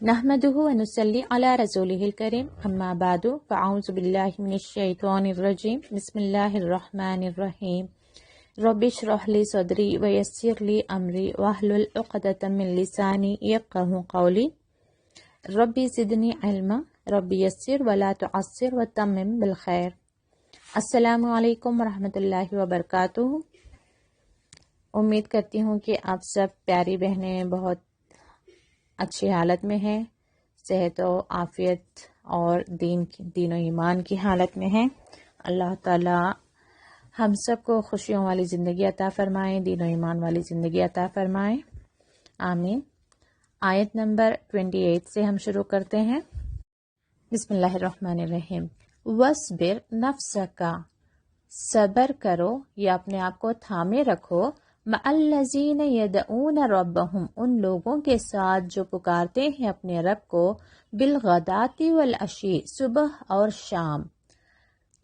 نحمدہ ونصلی علی رسولہ الکریم اما بعد فاعوذ باللہ من الشیطان الرجیم بسم اللہ الرحمن الرحیم رب اشرح لی صدری ویسر لی امری واحلل عقدۃ من لسانی یفقہوا قولی رب زدنی علما رب یسر ولا تعسر وتمم بالخیر۔ السلام علیکم ورحمۃ اللہ وبرکاتہ۔ امید کرتی ہوں کہ آپ سب پیاری بہنیں بہت اچھی حالت میں ہیں، صحت و عافیت اور دین و ایمان کی حالت میں ہیں۔ اللہ تعالی ہم سب کو خوشیوں والی زندگی عطا فرمائیں، دین و ایمان والی زندگی عطا فرمائیں، آمین۔ آیت نمبر 28 سے ہم شروع کرتے ہیں۔ بسم اللہ الرحمن الرحیم۔ وَاصْبِرْ نَفْسَكَ، صبر کرو یا اپنے آپ کو تھامے رکھو، مَعَ الَّذِينَ يَدْعُونَ رَبَّهُمْ، ان لوگوں کے ساتھ جو پکارتے ہیں اپنے رب کو، بالغداۃ والعشی، صبح اور شام،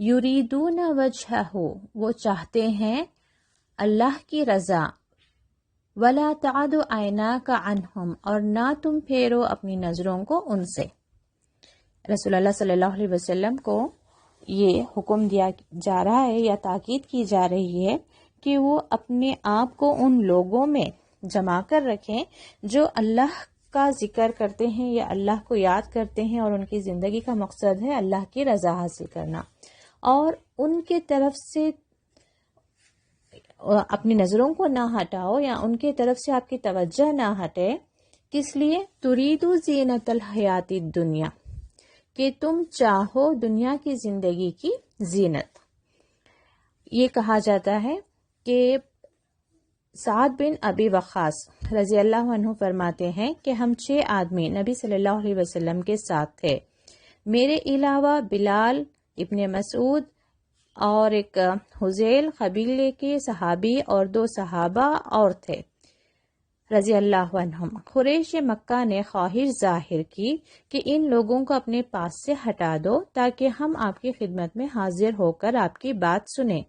یریدون وجہہ، وہ چاہتے ہیں اللہ کی رضا، ولا تعد عیناک عنہم، اور نہ تم پھیرو اپنی نظروں کو ان سے۔ رسول اللہ صلی اللہ علیہ وسلم کو یہ حکم دیا جا رہا ہے یا تاکید کی جا رہی ہے کہ وہ اپنے آپ کو ان لوگوں میں جمع کر رکھیں جو اللہ کا ذکر کرتے ہیں یا اللہ کو یاد کرتے ہیں، اور ان کی زندگی کا مقصد ہے اللہ کی رضا حاصل کرنا، اور ان کے طرف سے اپنی نظروں کو نہ ہٹاؤ یا ان کے طرف سے آپ کی توجہ نہ ہٹے۔ کس لیے؟ تریدو زینت الحیات الدنیا، کہ تم چاہو دنیا کی زندگی کی زینت۔ یہ کہا جاتا ہے کہ سعد بن ابی وقاص رضی اللہ عنہ فرماتے ہیں کہ ہم 6 آدمی نبی صلی اللہ علیہ وسلم کے ساتھ تھے، میرے علاوہ بلال ابن مسعود اور ایک حذیل قبیلے کے صحابی اور 2 صحابہ اور تھے رضی اللہ عنہم۔ قریش مکہ نے خواہش ظاہر کی کہ ان لوگوں کو اپنے پاس سے ہٹا دو تاکہ ہم آپ کی خدمت میں حاضر ہو کر آپ کی بات سنیں۔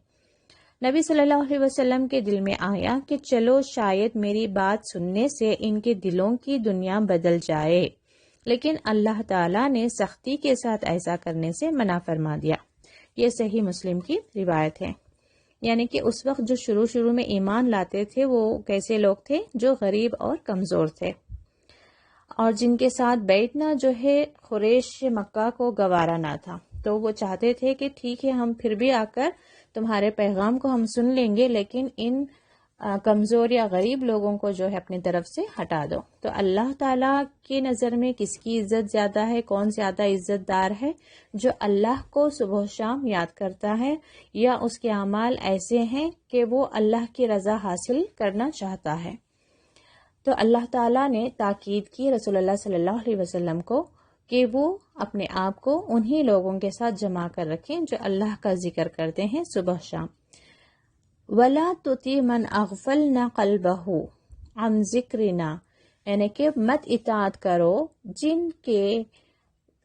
نبی صلی اللہ علیہ وسلم کے دل میں آیا کہ چلو شاید میری بات سننے سے ان کے دلوں کی دنیا بدل جائے، لیکن اللہ تعالیٰ نے سختی کے ساتھ ایسا کرنے سے منع فرما دیا۔ یہ صحیح مسلم کی روایت ہے۔ یعنی کہ اس وقت جو شروع میں ایمان لاتے تھے وہ کیسے لوگ تھے؟ جو غریب اور کمزور تھے، اور جن کے ساتھ بیٹھنا جو ہے قریش مکہ کو گوارا نہ تھا، تو وہ چاہتے تھے کہ ٹھیک ہے ہم پھر بھی آ کر تمہارے پیغام کو ہم سن لیں گے، لیکن ان کمزور یا غریب لوگوں کو جو ہے اپنی طرف سے ہٹا دو۔ تو اللہ تعالیٰ کی نظر میں کس کی عزت زیادہ ہے؟ کون زیادہ عزت دار ہے؟ جو اللہ کو صبح و شام یاد کرتا ہے یا اس کے اعمال ایسے ہیں کہ وہ اللہ کی رضا حاصل کرنا چاہتا ہے۔ تو اللہ تعالیٰ نے تاکید کی رسول اللہ صلی اللہ علیہ وسلم کو کہ وہ اپنے آپ کو انہی لوگوں کے ساتھ جمع کر رکھیں جو اللہ کا ذکر کرتے ہیں صبح شام۔ وَلَا تُطِعْ مَنْ أَغْفَلْنَا قَلْبَهُ عَنْ ذِكْرِنَا، یعنی کہ مت اطاعت کرو جن کے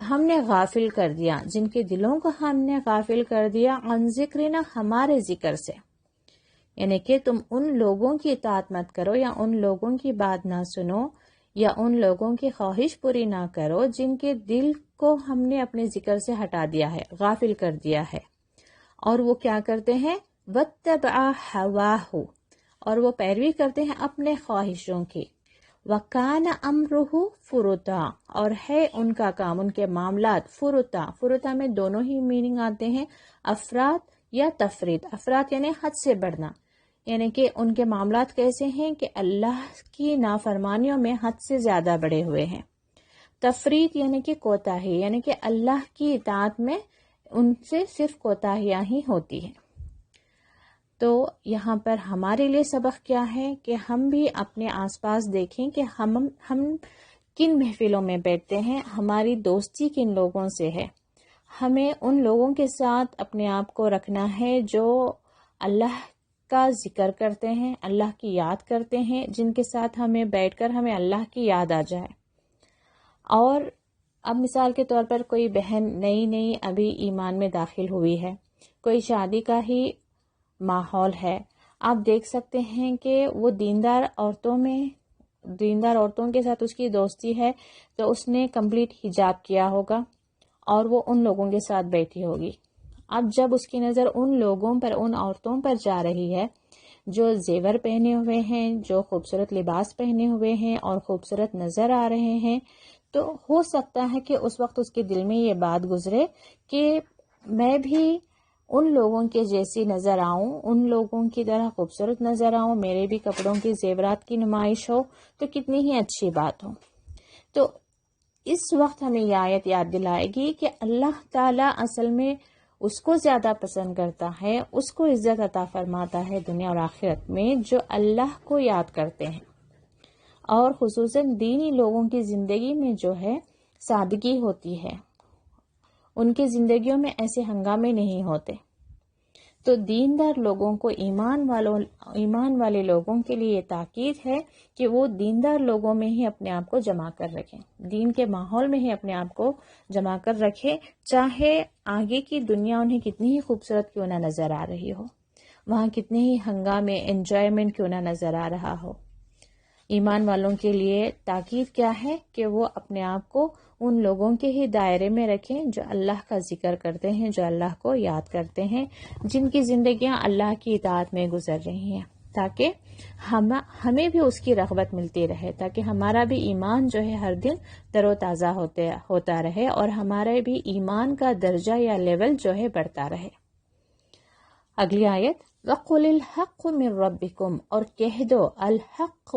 ہم نے غافل کر دیا، جن کے دلوں کو ہم نے غافل کر دیا، عن ذکرنا، ہمارے ذکر سے۔ یعنی کہ تم ان لوگوں کی اطاعت مت کرو یا ان لوگوں کی بات نہ سنو یا ان لوگوں کی خواہش پوری نہ کرو جن کے دل کو ہم نے اپنے ذکر سے ہٹا دیا ہے، غافل کر دیا ہے، اور وہ کیا کرتے ہیں؟ وَاتَّبَعَ هَوَاهُ، اور وہ پیروی کرتے ہیں اپنے خواہشوں کی۔ وَكَانَ أَمْرُهُ فُرُطًا، اور ہے ان کا کام، ان کے معاملات فرطا۔ فرطا میں دونوں ہی میننگ آتے ہیں، افراد یا تفرید۔ افراد یعنی حد سے بڑھنا، یعنی کہ ان کے معاملات کیسے ہیں کہ اللہ کی نافرمانیوں میں حد سے زیادہ بڑھے ہوئے ہیں۔ تفرید یعنی کہ کوتاہی، یعنی کہ اللہ کی اطاعت میں ان سے صرف کوتاہیاں ہی ہوتی ہیں۔ تو یہاں پر ہمارے لیے سبق کیا ہے کہ ہم بھی اپنے آس پاس دیکھیں کہ ہم کن محفلوں میں بیٹھتے ہیں، ہماری دوستی کن لوگوں سے ہے۔ ہمیں ان لوگوں کے ساتھ اپنے آپ کو رکھنا ہے جو اللہ کا ذکر کرتے ہیں، اللہ کی یاد کرتے ہیں، جن کے ساتھ ہمیں بیٹھ کر ہمیں اللہ کی یاد آ جائے۔ اور اب مثال کے طور پر کوئی بہن نئی ابھی ایمان میں داخل ہوئی ہے، کوئی شادی کا ہی ماحول ہے، آپ دیکھ سکتے ہیں کہ وہ دیندار عورتوں میں دیندار عورتوں کے ساتھ اس کی دوستی ہے تو اس نے کمپلیٹ حجاب کیا ہوگا اور وہ ان لوگوں کے ساتھ بیٹھی ہوگی. اب جب اس کی نظر ان لوگوں پر، ان عورتوں پر جا رہی ہے جو زیور پہنے ہوئے ہیں، جو خوبصورت لباس پہنے ہوئے ہیں اور خوبصورت نظر آ رہے ہیں، تو ہو سکتا ہے کہ اس وقت اس کے دل میں یہ بات گزرے کہ میں بھی ان لوگوں کے جیسی نظر آؤں، ان لوگوں کی طرح خوبصورت نظر آؤں، میرے بھی کپڑوں کی زیورات کی نمائش ہو تو کتنی ہی اچھی بات ہو. تو اس وقت ہمیں یہ آیت یاد دلائے گی کہ اللہ تعالیٰ اصل میں اس کو زیادہ پسند کرتا ہے، اس کو عزت عطا فرماتا ہے دنیا اور آخرت میں جو اللہ کو یاد کرتے ہیں، اور خصوصاً دینی لوگوں کی زندگی میں جو ہے سادگی ہوتی ہے، ان کی زندگیوں میں ایسے ہنگامے نہیں ہوتے. تو دیندار لوگوں کو، ایمان والے لوگوں کے لیے یہ تاکید ہے کہ وہ دیندار لوگوں میں ہی اپنے آپ کو جمع کر رکھیں، دین کے ماحول میں ہی اپنے آپ کو جمع کر رکھیں، چاہے آگے کی دنیا انہیں کتنی ہی خوبصورت کیوں نہ نظر آ رہی ہو، وہاں کتنے ہی ہنگامے، انجوائمنٹ کیوں نہ نظر آ رہا ہو. ایمان والوں کے لیے تاکید کیا ہے کہ وہ اپنے آپ کو ان لوگوں کے ہی دائرے میں رکھیں جو اللہ کا ذکر کرتے ہیں، جو اللہ کو یاد کرتے ہیں، جن کی زندگیاں اللہ کی اطاعت میں گزر رہی ہیں، تاکہ ہمیں بھی اس کی رغبت ملتی رہے، تاکہ ہمارا بھی ایمان جو ہے ہر دن تر و تازہ ہوتا رہے اور ہمارے بھی ایمان کا درجہ یا لیول جو ہے بڑھتا رہے. اگلی آیت، وَقُلِ الْحَقُّ مِنْ رَبِّكُمْ، اور کہہ دو الحق،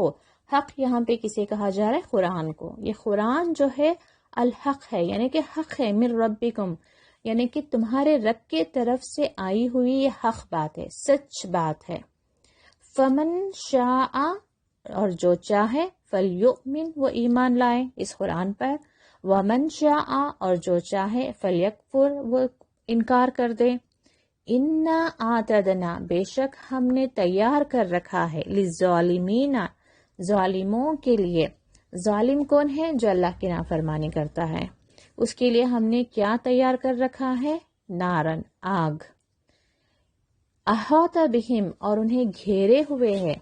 حق یہاں پہ کسے کہا جا رہا ہے؟ قرآن کو. یہ قرآن جو ہے الحق ہے، یعنی کہ حق ہے، من ربکم، یعنی کہ تمہارے رب کے طرف سے آئی ہوئی یہ حق بات ہے، سچ بات ہے. فمن شاء، اور جو چاہے، فلیؤمن، وہ ایمان لائے اس قرآن پر. ومن شاء، اور جو چاہے، فلیکفر، وہ انکار کر دے. انا اعتدنا، بے شک ہم نے تیار کر رکھا ہے، للظالمین، ظالموں کے لیے. ظالم کون ہے؟ جو اللہ کی نافرمانی کرتا ہے، اس کے لیے ہم نے کیا تیار کر رکھا ہے؟ نارن، آگ. احاط بہم، اور انہیں گھیرے ہوئے ہے.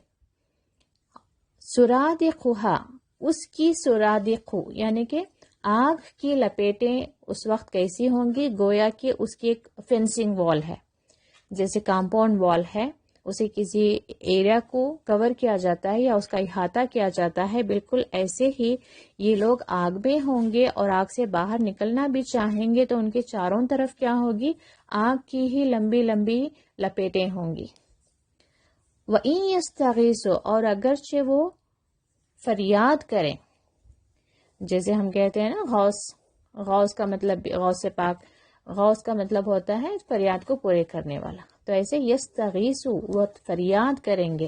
سرادقھا، اس کی سرادقو، یعنی کہ آگ کی لپیٹیں اس وقت کیسی ہوں گی؟ گویا کہ اس کی ایک فینسنگ وال ہے، جیسے کمپاؤنڈ وال ہے، اسے کسی ایریا کو کور کیا جاتا ہے یا اس کا احاطہ کیا جاتا ہے، بالکل ایسے ہی یہ لوگ آگ میں ہوں گے اور آگ سے باہر نکلنا بھی چاہیں گے تو ان کے چاروں طرف کیا ہوگی؟ آگ کی ہی لمبی لمبی لپیٹیں ہوں گی. وَإِن يَسْتَغِيثُوا، اور اگرچہ وہ فریاد کریں، جیسے ہم کہتے ہیں نا غوث کا مطلب، غوث پاک، غوث کا مطلب ہوتا ہے فریاد کو پورے کرنے والا. تو ایسے یستغیثو، وہ فریاد کریں گے.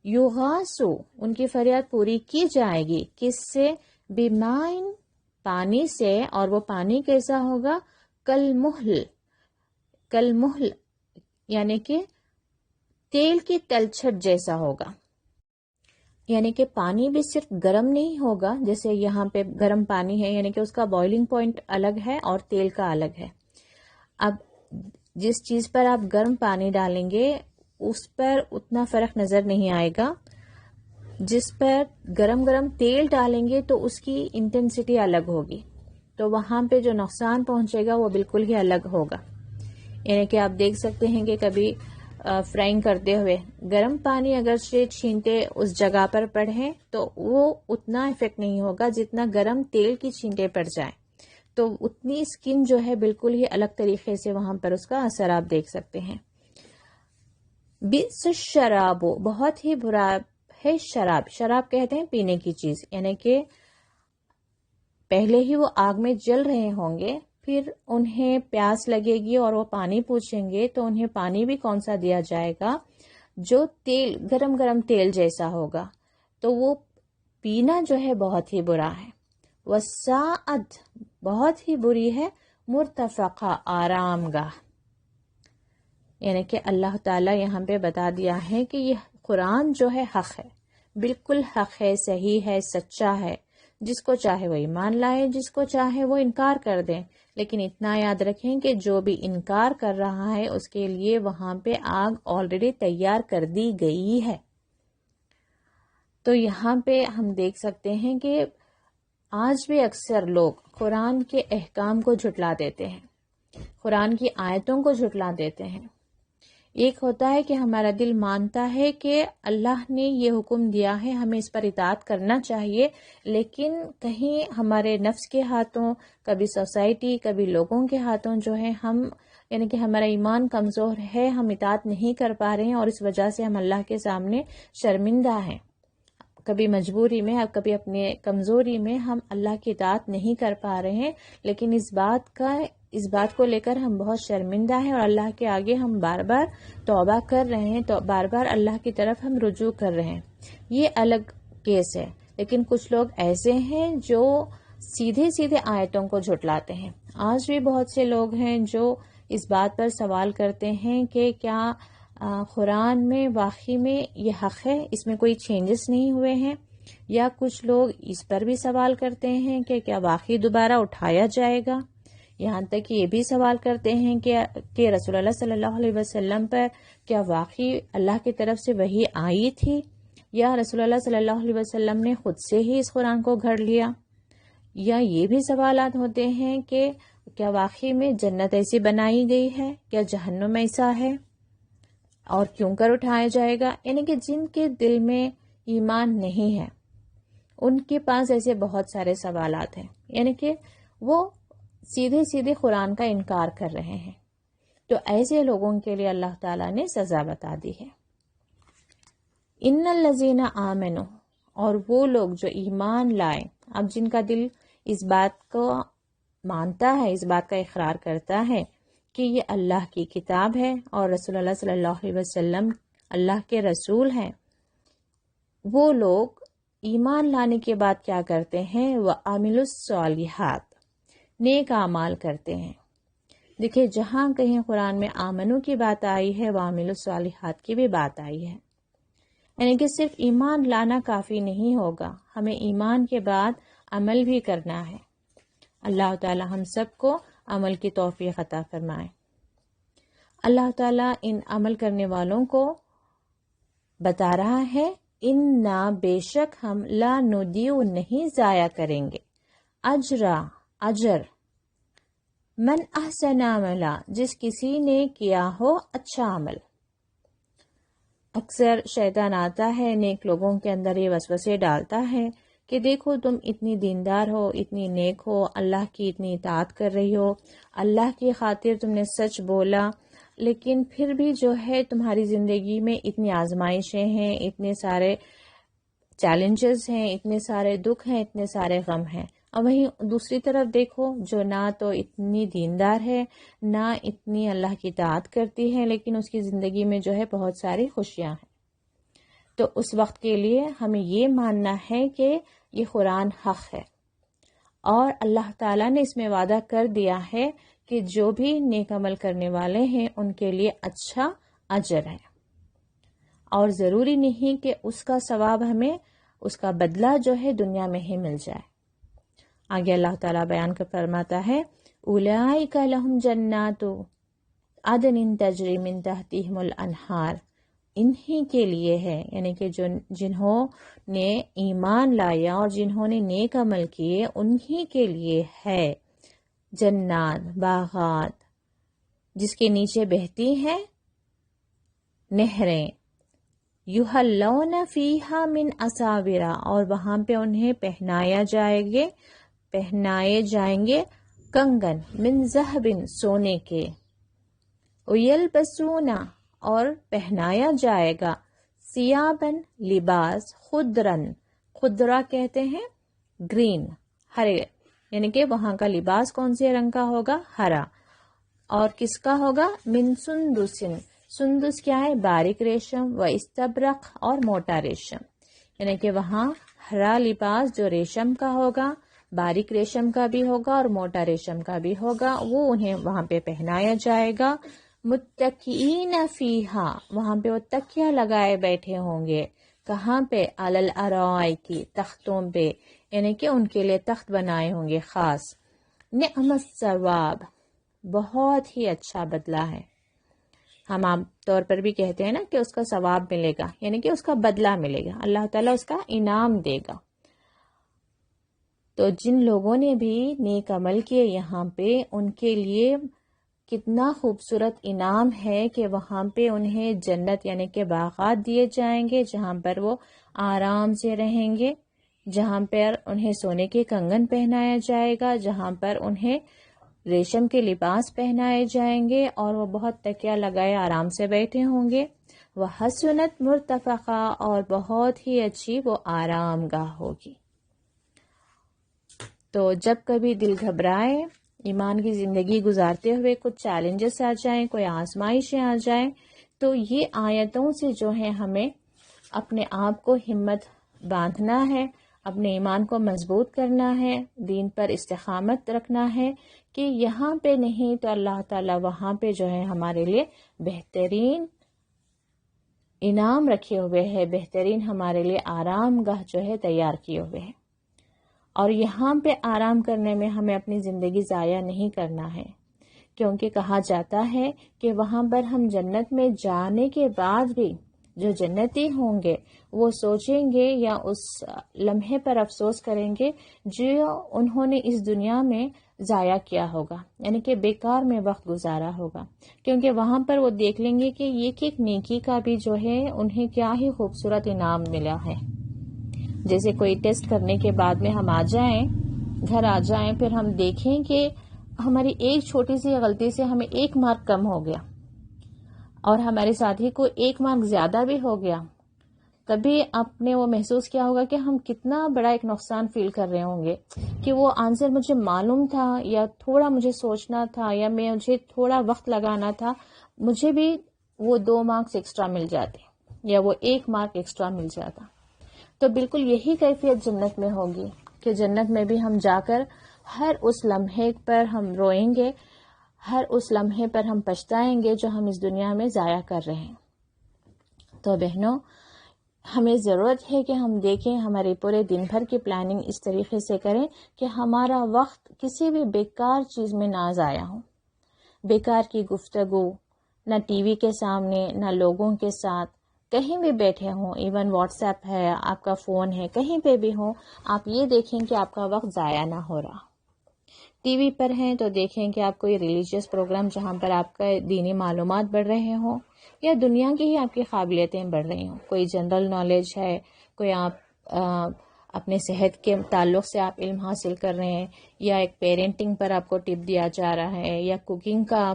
یغاسو، ان کی فریاد پوری کی جائے گی، کس سے؟ بمائن، پانی سے. اور وہ پانی کیسا ہوگا؟ کالمہل، کالمہل یعنی کہ تیل کی تلچھٹ جیسا ہوگا. یعنی کہ پانی بھی صرف گرم نہیں ہوگا، جیسے یہاں پہ گرم پانی ہے، یعنی کہ اس کا بوائلنگ پوائنٹ الگ ہے اور تیل کا الگ ہے. اب جس چیز پر آپ گرم پانی ڈالیں گے اس پر اتنا فرق نظر نہیں آئے گا، جس پر گرم تیل ڈالیں گے تو اس کی انٹینسٹی الگ ہوگی، تو وہاں پہ جو نقصان پہنچے گا وہ بالکل ہی الگ ہوگا. یعنی کہ آپ دیکھ سکتے ہیں کہ کبھی فرائنگ کرتے ہوئے گرم پانی اگر سے چھینٹے اس جگہ پر پڑیں تو وہ اتنا افیکٹ نہیں ہوگا جتنا گرم تیل کی چھینٹے پڑ جائیں، تو اتنی اسکن جو ہے بالکل ہی الگ طریقے سے وہاں پر اس کا اثر آپ دیکھ سکتے ہیں. بئس الشراب، بہت ہی برا ہے شراب. شراب کہتے ہیں پینے کی چیز، یعنی کہ پہلے ہی وہ آگ میں جل رہے ہوں گے، پھر انہیں پیاس لگے گی اور وہ پانی پوچھیں گے تو انہیں پانی بھی کون سا دیا جائے گا؟ جو تیل، گرم تیل جیسا ہوگا، تو وہ پینا جو ہے بہت ہی برا ہے. وساعد، بہت ہی بری ہے. مرتفقہ، آرام گاہ. یعنی کہ اللہ تعالیٰ یہاں پہ بتا دیا ہے کہ یہ قرآن جو ہے حق ہے، بالکل حق ہے، صحیح ہے، سچا ہے. جس کو چاہے وہ ایمان لائے، جس کو چاہے وہ انکار کر دیں، لیکن اتنا یاد رکھیں کہ جو بھی انکار کر رہا ہے اس کے لیے وہاں پہ آگ آلریڈی تیار کر دی گئی ہے. تو یہاں پہ ہم دیکھ سکتے ہیں کہ آج بھی اکثر لوگ قرآن کے احکام کو جھٹلا دیتے ہیں، قرآن کی آیتوں کو جھٹلا دیتے ہیں۔ ایک ہوتا ہے کہ ہمارا دل مانتا ہے کہ اللہ نے یہ حکم دیا ہے، ہمیں اس پر اطاعت کرنا چاہیے، لیکن کہیں ہمارے نفس کے ہاتھوں، کبھی سوسائٹی، کبھی لوگوں کے ہاتھوں جو ہے ہم یعنی کہ ہمارا ایمان کمزور ہے، ہم اطاعت نہیں کر پا رہے ہیں، اور اس وجہ سے ہم اللہ کے سامنے شرمندہ ہیں۔ کبھی مجبوری میں اور کبھی اپنے کمزوری میں ہم اللہ کی اطاعت نہیں کر پا رہے ہیں، لیکن اس بات کو لے کر ہم بہت شرمندہ ہیں، اور اللہ کے آگے ہم بار بار توبہ کر رہے ہیں، تو بار بار اللہ کی طرف ہم رجوع کر رہے ہیں۔ یہ الگ کیس ہے، لیکن کچھ لوگ ایسے ہیں جو سیدھے سیدھے آیتوں کو جھٹلاتے ہیں۔ آج بھی بہت سے لوگ ہیں جو اس بات پر سوال کرتے ہیں کہ کیا قرآن میں واقعی میں یہ حق ہے، اس میں کوئی چینجز نہیں ہوئے ہیں، یا کچھ لوگ اس پر بھی سوال کرتے ہیں کہ کیا واقعی دوبارہ اٹھایا جائے گا، یہاں تک کہ یہ بھی سوال کرتے ہیں کہ رسول اللہ صلی اللہ علیہ وسلم پر کیا واقعی اللہ کی طرف سے وحی آئی تھی، یا رسول اللہ صلی اللہ علیہ وسلم نے خود سے ہی اس قرآن کو گھڑ لیا، یا یہ بھی سوالات ہوتے ہیں کہ کیا واقعی میں جنت ایسی بنائی گئی ہے، کیا جہنم ایسا ہے، اور کیوں کر اٹھایا جائے گا۔ یعنی کہ جن کے دل میں ایمان نہیں ہے ان کے پاس ایسے بہت سارے سوالات ہیں، یعنی کہ وہ سیدھے سیدھے قرآن کا انکار کر رہے ہیں۔ تو ایسے لوگوں کے لیے اللہ تعالیٰ نے سزا بتا دی ہے۔ ان الذین آمنوا، اور وہ لوگ جو ایمان لائے، اب جن کا دل اس بات کو مانتا ہے، اس بات کا اقرار کرتا ہے کہ یہ اللہ کی کتاب ہے اور رسول اللہ صلی اللہ علیہ وسلم اللہ کے رسول ہیں، وہ لوگ ایمان لانے کے بعد کیا کرتے ہیں؟ وَعَمِلُوا الصَّالِحَاتِ، نیک اعمال کرتے ہیں۔ دیکھیں جہاں کہیں قرآن میں آمنو کی بات آئی ہے، وَعَمِلُوا الصَّالِحَاتِ کی بھی بات آئی ہے، یعنی کہ صرف ایمان لانا کافی نہیں ہوگا، ہمیں ایمان کے بعد عمل بھی کرنا ہے۔ اللہ تعالی ہم سب کو عمل کی توفیق عطا فرمائے۔ اللہ تعالیٰ ان عمل کرنے والوں کو بتا رہا ہے، اِنَّا بے شک ہم لا نُضِيعُ نہیں ضائع کریں گے، اجر من احسن عملا، جس کسی نے کیا ہو اچھا عمل۔ اکثر شیطان آتا ہے نیک لوگوں کے اندر، یہ وسوسے ڈالتا ہے کہ دیکھو تم اتنی دیندار ہو، اتنی نیک ہو، اللہ کی اتنی اطاعت کر رہی ہو، اللہ کی خاطر تم نے سچ بولا، لیکن پھر بھی جو ہے تمہاری زندگی میں اتنی آزمائشیں ہیں، اتنے سارے چیلنجز ہیں، اتنے سارے دکھ ہیں، اتنے سارے غم ہیں، اور وہیں دوسری طرف دیکھو جو نہ تو اتنی دیندار ہے، نہ اتنی اللہ کی اطاعت کرتی ہے، لیکن اس کی زندگی میں جو ہے بہت ساری خوشیاں ہیں۔ تو اس وقت کے لیے ہمیں یہ ماننا ہے کہ یہ قرآن حق ہے، اور اللہ تعالیٰ نے اس میں وعدہ کر دیا ہے کہ جو بھی نیک عمل کرنے والے ہیں ان کے لیے اچھا اجر ہے، اور ضروری نہیں کہ اس کا ثواب ہمیں، اس کا بدلہ جو ہے دنیا میں ہی مل جائے۔ آگے اللہ تعالیٰ بیان کر فرماتا ہے، اولئک لہم جنات عدن تجری من تحتہم الانہار، انہی کے لیے ہے، یعنی کہ جنہوں نے ایمان لایا اور جنہوں نے نیک عمل کیے انہی کے لیے ہے جنات، باغات، جس کے نیچے بہتی ہیں نہریں، یحلون فیہا من اساور، اور وہاں پہ انہیں پہنائے جائیں گے کنگن، من ذہب، سونے کے، ویلبسون، اور پہنایا جائے گا ثیابن، لباس، خضرا کہتے ہیں گرین، ہرے، یعنی کہ وہاں کا لباس کون سے رنگ کا ہوگا؟ ہرا، اور کس کا ہوگا؟ من سندس کیا ہے؟ باریک ریشم، و استبرق، اور موٹا ریشم، یعنی کہ وہاں ہرا لباس جو ریشم کا ہوگا، باریک ریشم کا بھی ہوگا اور موٹا ریشم کا بھی ہوگا، وہ انہیں وہاں پہ پہنایا جائے گا۔ متکئین فیہا، وہاں پہ وہ تکیہ لگائے بیٹھے ہوں گے، کہاں پہ؟ علی الارائک، تختوں پہ، یعنی کہ ان کے لیے تخت بنائے ہوں گے خاص۔ نعم الثواب، بہت ہی اچھا بدلہ ہے۔ ہم عام طور پر بھی کہتے ہیں نا کہ اس کا ثواب ملے گا، یعنی کہ اس کا بدلہ ملے گا، اللہ تعالیٰ اس کا انعام دے گا۔ تو جن لوگوں نے بھی نیک عمل کیے یہاں پہ، ان کے لیے کتنا خوبصورت انعام ہے کہ وہاں پہ انہیں جنت یعنی کہ باغات دیے جائیں گے، جہاں پر وہ آرام سے رہیں گے، جہاں پر انہیں سونے کے کنگن پہنایا جائے گا، جہاں پر انہیں ریشم کے لباس پہنائے جائیں گے، اور وہ بہت تکیہ لگائے آرام سے بیٹھے ہوں گے۔ وہ حسنت مرتفقہ، اور بہت ہی اچھی وہ آرام گاہ ہوگی۔ تو جب کبھی دل گھبرائے، ایمان کی زندگی گزارتے ہوئے کچھ چیلنجز آ جائیں، کوئی آزمائشیں آ جائیں، تو یہ آیتوں سے جو ہے ہمیں اپنے آپ کو ہمت باندھنا ہے، اپنے ایمان کو مضبوط کرنا ہے، دین پر استقامت رکھنا ہے کہ یہاں پہ نہیں تو اللہ تعالیٰ وہاں پہ جو ہے ہمارے لیے بہترین انعام رکھے ہوئے ہیں، بہترین ہمارے لیے آرام گاہ جو ہے تیار کیے ہوئے ہیں۔ اور یہاں پہ آرام کرنے میں ہمیں اپنی زندگی ضائع نہیں کرنا ہے، کیونکہ کہا جاتا ہے کہ وہاں پر ہم جنت میں جانے کے بعد بھی جو جنتی ہوں گے وہ سوچیں گے یا اس لمحے پر افسوس کریں گے جو انہوں نے اس دنیا میں ضائع کیا ہوگا، یعنی کہ بیکار میں وقت گزارا ہوگا، کیونکہ وہاں پر وہ دیکھ لیں گے کہ یہ ایک نیکی کا بھی جو ہے انہیں کیا ہی خوبصورت انعام ملا ہے۔ جیسے کوئی ٹیسٹ کرنے کے بعد میں ہم آ جائیں، گھر آ جائیں، پھر ہم دیکھیں کہ ہماری ایک چھوٹی سی غلطی سے ہمیں 1 مارک کم ہو گیا اور ہمارے ساتھی کو 1 مارک زیادہ بھی ہو گیا، تبھی آپ نے وہ محسوس کیا ہوگا کہ ہم کتنا بڑا ایک نقصان فیل کر رہے ہوں گے کہ وہ آنسر مجھے معلوم تھا، یا تھوڑا مجھے سوچنا تھا، یا مجھے تھوڑا وقت لگانا تھا، مجھے بھی وہ 2 مارکس ایکسٹرا مل جاتے یا وہ 1 مارک ایکسٹرا مل جاتا۔ تو بالکل یہی کیفیت جنت میں ہوگی کہ جنت میں بھی ہم جا کر ہر اس لمحے پر ہم روئیں گے، ہر اس لمحے پر ہم پچھتائیں گے جو ہم اس دنیا میں ضائع کر رہے ہیں۔ تو بہنوں، ہمیں ضرورت ہے کہ ہم دیکھیں، ہمارے پورے دن بھر کی پلاننگ اس طریقے سے کریں کہ ہمارا وقت کسی بھی بیکار چیز میں نہ ضائع ہو، بیکار کی گفتگو، نہ ٹی وی کے سامنے، نہ لوگوں کے ساتھ، کہیں بھی بیٹھے ہوں، ایون واٹس ایپ ہے، آپ کا فون ہے، کہیں پہ بھی ہوں، آپ یہ دیکھیں کہ آپ کا وقت ضائع نہ ہو رہا۔ ٹی وی پر ہیں تو دیکھیں کہ آپ کوئی ریلیجیس پروگرام جہاں پر آپ کا دینی معلومات بڑھ رہے ہوں، یا دنیا کی ہی آپ کی قابلیتیں بڑھ رہی ہوں، کوئی جنرل نالج ہے، کوئی آپ اپنے صحت کے تعلق سے آپ علم حاصل کر رہے ہیں، یا ایک پیرنٹنگ پر آپ کو ٹپ دیا جا رہا ہے، یا کوکنگ کا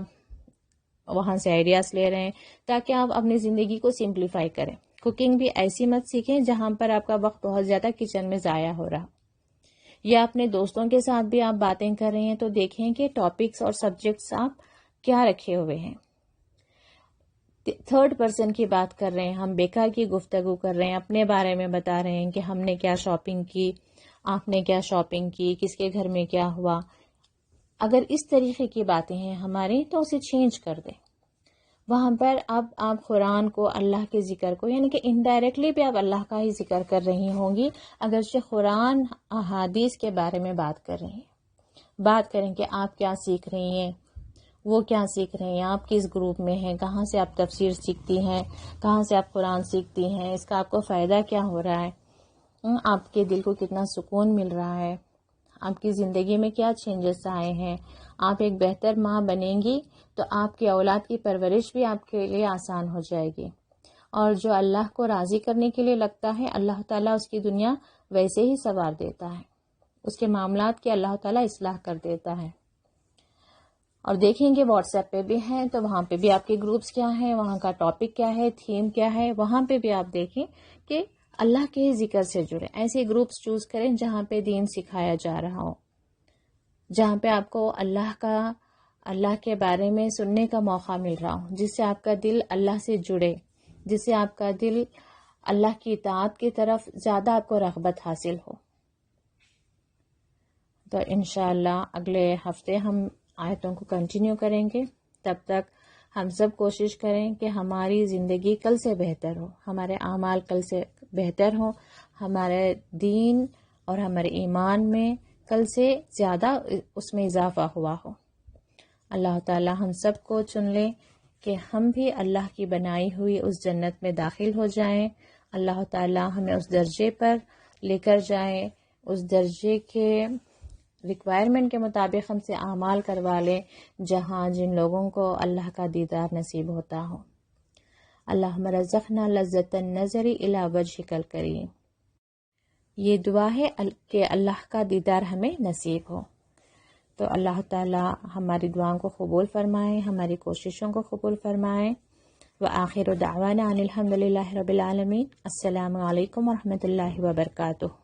وہاں سے آئیڈیاز لے رہے ہیں تاکہ آپ اپنی زندگی کو سمپلیفائی کریں۔ کوکنگ بھی ایسی مت سیکھیں جہاں پر آپ کا وقت بہت زیادہ کچن میں ضائع ہو رہا، یا اپنے دوستوں کے ساتھ بھی آپ باتیں کر رہے ہیں تو دیکھیں کہ ٹاپکس اور سبجیکٹس آپ کیا رکھے ہوئے ہیں۔ 3rd پرسن کی بات کر رہے ہیں، ہم بیکار کی گفتگو کر رہے ہیں، اپنے بارے میں بتا رہے ہیں کہ ہم نے کیا شاپنگ کی، آپ نے کیا شاپنگ کی، کس کے گھر میں کیا ہوا۔ اگر اس طریقے کی باتیں ہیں ہماری تو اسے چینج کر دیں، وہاں پر اب آپ قرآن کو، اللہ کے ذکر کو، یعنی کہ انڈائریکٹلی بھی آپ اللہ کا ہی ذکر کر رہی ہوں گی، اگرچہ قرآن احادیث کے بارے میں بات کر رہی ہیں۔ بات کریں کہ آپ کیا سیکھ رہی ہیں، وہ کیا سیکھ رہے ہیں، آپ کس گروپ میں ہیں، کہاں سے آپ تفسیر سیکھتی ہیں، کہاں سے آپ قرآن سیکھتی ہیں، اس کا آپ کو فائدہ کیا ہو رہا ہے، آپ کے دل کو کتنا سکون مل رہا ہے، آپ کی زندگی میں کیا چینجز آئے ہیں۔ آپ ایک بہتر ماں بنیں گی تو آپ کی اولاد کی پرورش بھی آپ کے لیے آسان ہو جائے گی، اور جو اللہ کو راضی کرنے کے لیے لگتا ہے اللہ تعالیٰ اس کی دنیا ویسے ہی سنوار دیتا ہے، اس کے معاملات کی اللہ تعالیٰ اصلاح کر دیتا ہے۔ اور دیکھیں گے واٹس ایپ پہ بھی ہیں تو وہاں پہ بھی آپ کے گروپس کیا ہیں، وہاں کا ٹاپک کیا ہے، تھیم کیا ہے، وہاں پہ بھی آپ دیکھیں کہ اللہ کے ذکر سے جڑے ایسے گروپس چوز کریں جہاں پہ دین سکھایا جا رہا ہو، جہاں پہ آپ کو اللہ کے بارے میں سننے کا موقع مل رہا ہو، جس سے آپ کا دل اللہ سے جڑے، جس سے آپ کا دل اللہ کی اطاعت کی طرف زیادہ آپ کو رغبت حاصل ہو۔ تو انشاءاللہ اگلے ہفتے ہم آیتوں کو کنٹینیو کریں گے، تب تک ہم سب کوشش کریں کہ ہماری زندگی کل سے بہتر ہو، ہمارے اعمال کل سے بہتر ہوں، ہمارے دین اور ہمارے ایمان میں کل سے زیادہ اس میں اضافہ ہوا ہو۔ اللہ تعالی ہم سب کو چن لے کہ ہم بھی اللہ کی بنائی ہوئی اس جنت میں داخل ہو جائیں. اللہ تعالیٰ ہمیں اس درجے پر لے کر جائیں، اس درجے کے ریکوائرمنٹ کے مطابق ہم سے اعمال کروا لیں جہاں جن لوگوں کو اللہ کا دیدار نصیب ہوتا ہو. اللہم رزقنا لذت النظر الی وجہک الکریم. یہ دعا ہے کہ اللہ کا دیدار ہمیں نصیب ہو. تو اللہ تعالی ہماری دعاؤں کو قبول فرمائیں، ہماری کوششوں کو قبول فرمائیں. وآخر دعوانا ان الحمد للہ رب العالمین. السلام علیکم ورحمۃ اللہ وبرکاتہ.